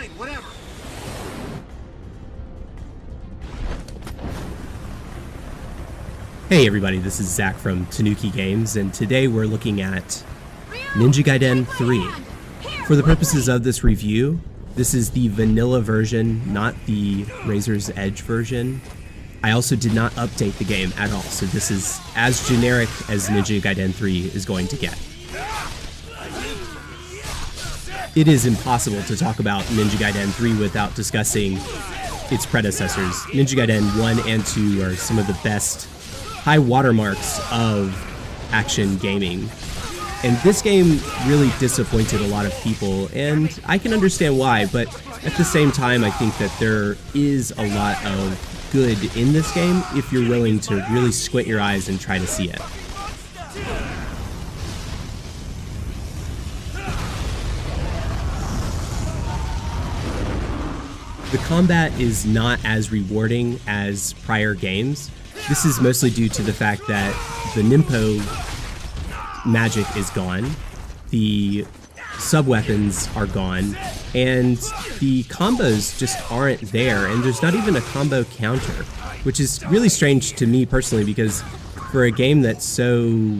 Fine, whatever. Hey everybody, this is Zach from Tanuki Games, and today we're looking at Ninja Gaiden 3. For the purposes of this review, this is the vanilla version, not the Razor's Edge version. I also did not update the game at all, so this is as generic as Ninja Gaiden 3 is going to get. It is impossible to talk about Ninja Gaiden 3 without discussing its predecessors. Ninja Gaiden 1 and 2 are some of the best high watermarks of action gaming. And this game really disappointed a lot of people, and I can understand why, but at the same time I think that there is a lot of good in this game if you're willing to really squint your eyes and try to see it. The combat is not as rewarding as prior games. This is mostly due to the fact that the Ninpo magic is gone, the sub-weapons are gone, and the combos just aren't there, and there's not even a combo counter, which is really strange to me personally, because for a game that so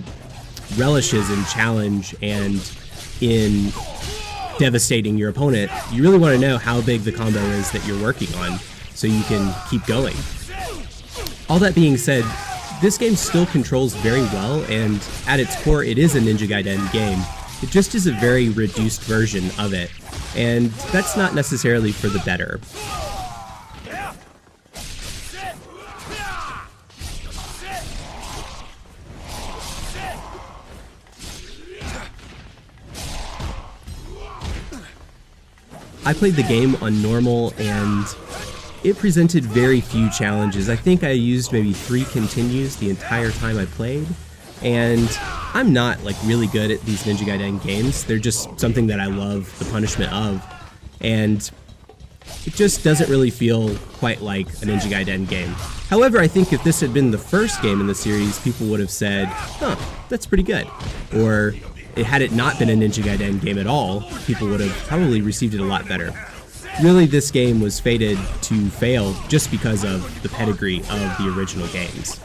relishes in challenge and in devastating your opponent, you really want to know how big the combo is that you're working on so you can keep going. All that being said, this game still controls very well, and at its core it is a Ninja Gaiden game. It just is a very reduced version of it, and that's not necessarily for the better. I played the game on normal, and it presented very few challenges. I think I used maybe 3 continues the entire time I played, and I'm not like really good at these Ninja Gaiden games. They're just something that I love the punishment of, and it just doesn't really feel quite like a Ninja Gaiden game. However, I think if this had been the first game in the series, people would have said, huh, that's pretty good. Or had it not been a Ninja Gaiden game at all, people would have probably received it a lot better. Really, this game was fated to fail just because of the pedigree of the original games.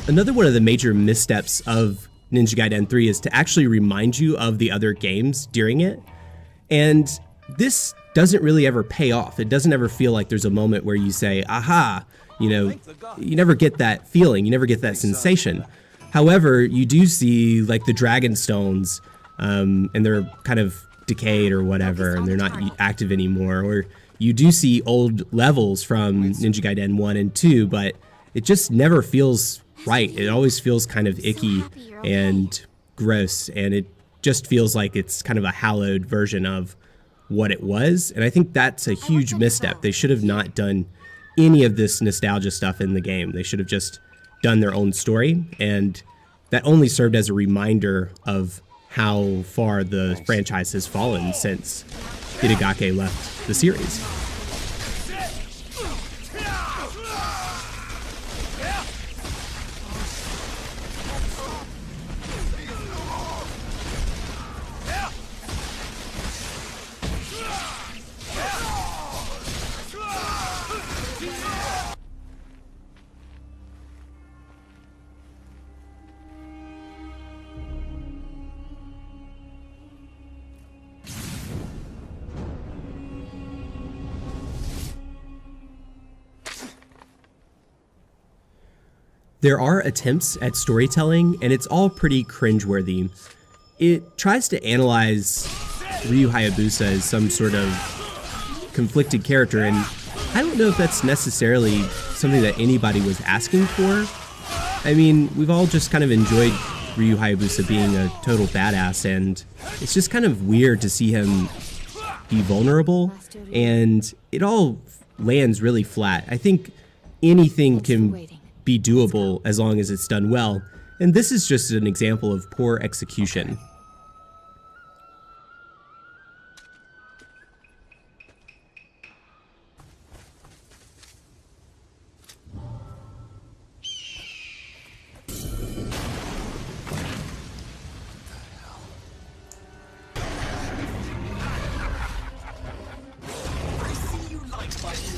Another one of the major missteps of Ninja Gaiden 3 is to actually remind you of the other games during it, and this doesn't really ever pay off. It doesn't ever feel like there's a moment where you say, aha, you know, you never get that feeling, you never get that sensation. However, you do see like the Dragon Stones, and they're kind of decayed or whatever, and they're not active anymore, or you do see old levels from Ninja Gaiden 1 and 2, but it just never feels right. It always feels kind of icky and gross, and it just feels like it's kind of a hallowed version of what it was, and I think that's a huge misstep. They should have not done any of this nostalgia stuff in the game. They should have just done their own story, and that only served as a reminder of how far the franchise has fallen since Hidegaki left the series. There are attempts at storytelling, and it's all pretty cringeworthy. It tries to analyze Ryu Hayabusa as some sort of conflicted character, and I don't know if that's necessarily something that anybody was asking for. I mean, we've all just kind of enjoyed Ryu Hayabusa being a total badass, and it's just kind of weird to see him be vulnerable, and it all lands really flat. I think anything can be doable as long as it's done well, and this is just an example of poor execution.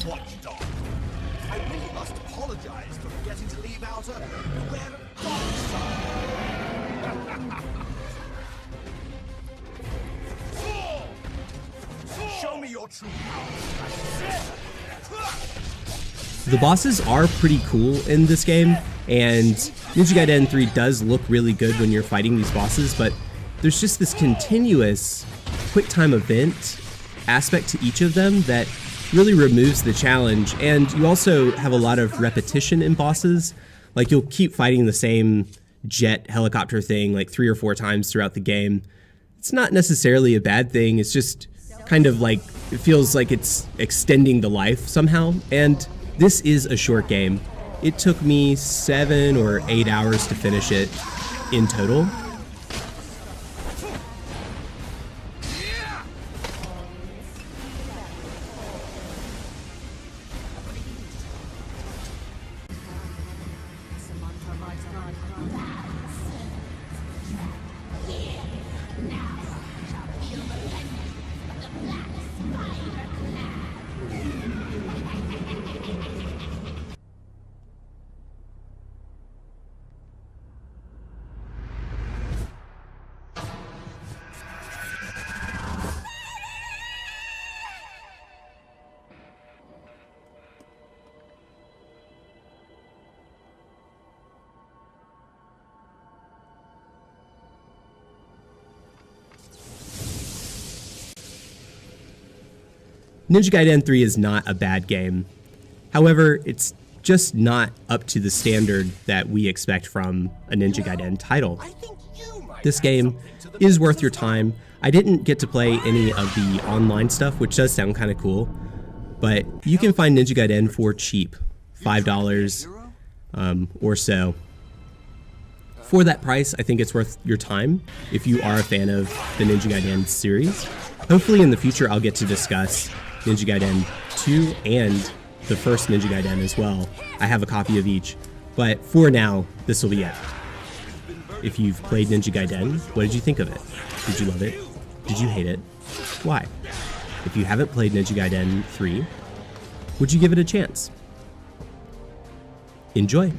Watchdog. I really must apologize for forgetting to leave out a rare box. Show me your true power. The bosses are pretty cool in this game, and Ninja Gaiden 3 does look really good when you're fighting these bosses, but there's just this continuous quick time event aspect to each of them that really removes the challenge. And you also have a lot of repetition in bosses. Like, you'll keep fighting the same jet helicopter thing like 3 or 4 times throughout the game. It's not necessarily a bad thing, it's just kind of like, it feels like it's extending the life somehow. And this is a short game. It took me 7 or 8 hours to finish it in total. Ninja Gaiden 3 is not a bad game. However, it's just not up to the standard that we expect from a Ninja Gaiden title. This game is worth your time. I didn't get to play any of the online stuff, which does sound kind of cool, but you can find Ninja Gaiden for cheap, $5 or so. For that price, I think it's worth your time if you are a fan of the Ninja Gaiden series. Hopefully in the future I'll get to discuss Ninja Gaiden 2 and the first Ninja Gaiden as well. I have a copy of each, but for now, this will be it. If you've played Ninja Gaiden, what did you think of it? Did you love it? Did you hate it? Why? If you haven't played Ninja Gaiden 3, would you give it a chance? Enjoy!